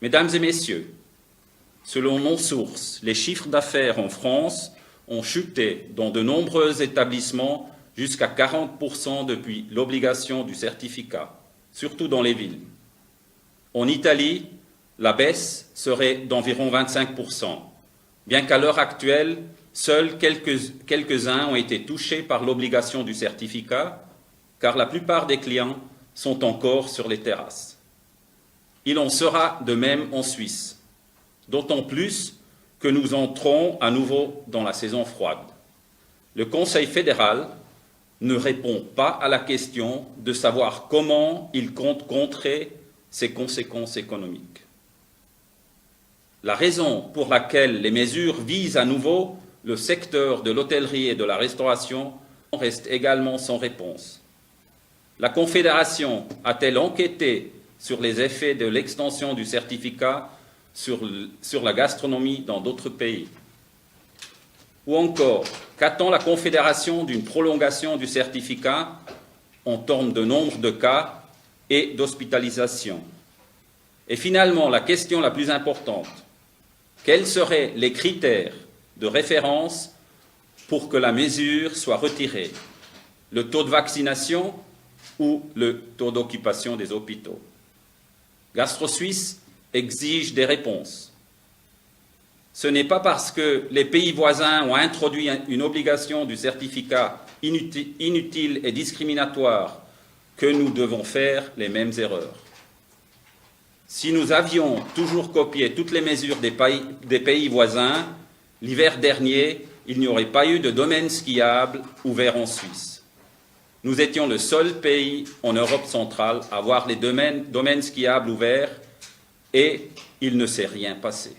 Mesdames et messieurs, selon nos sources, les chiffres d'affaires en France ont chuté dans de nombreux établissements jusqu'à 40% depuis l'obligation du certificat, surtout dans les villes. En Italie, la baisse serait d'environ 25%, bien qu'à l'heure actuelle, seuls quelques-uns ont été touchés par l'obligation du certificat, car la plupart des clients sont encore sur les terrasses. Il en sera de même en Suisse, d'autant plus que nous entrons à nouveau dans la saison froide. Le Conseil fédéral ne répond pas à la question de savoir comment il compte contrer ces conséquences économiques. La raison pour laquelle les mesures visent à nouveau le secteur de l'hôtellerie et de la restauration reste également sans réponse. La Confédération a-t-elle enquêté sur les effets de l'extension du certificat sur la gastronomie dans d'autres pays? Ou encore, qu'attend la Confédération d'une prolongation du certificat en termes de nombre de cas et d'hospitalisation? Et finalement, la question la plus importante, quels seraient les critères de référence pour que la mesure soit retirée? Le taux de vaccination ou le taux d'occupation des hôpitaux? GastroSuisse exige des réponses. Ce n'est pas parce que les pays voisins ont introduit une obligation du certificat inutile et discriminatoire que nous devons faire les mêmes erreurs. Si nous avions toujours copié toutes les mesures des pays voisins, l'hiver dernier, il n'y aurait pas eu de domaine skiable ouvert en Suisse. Nous étions le seul pays en Europe centrale à avoir les domaines skiables ouverts et il ne s'est rien passé.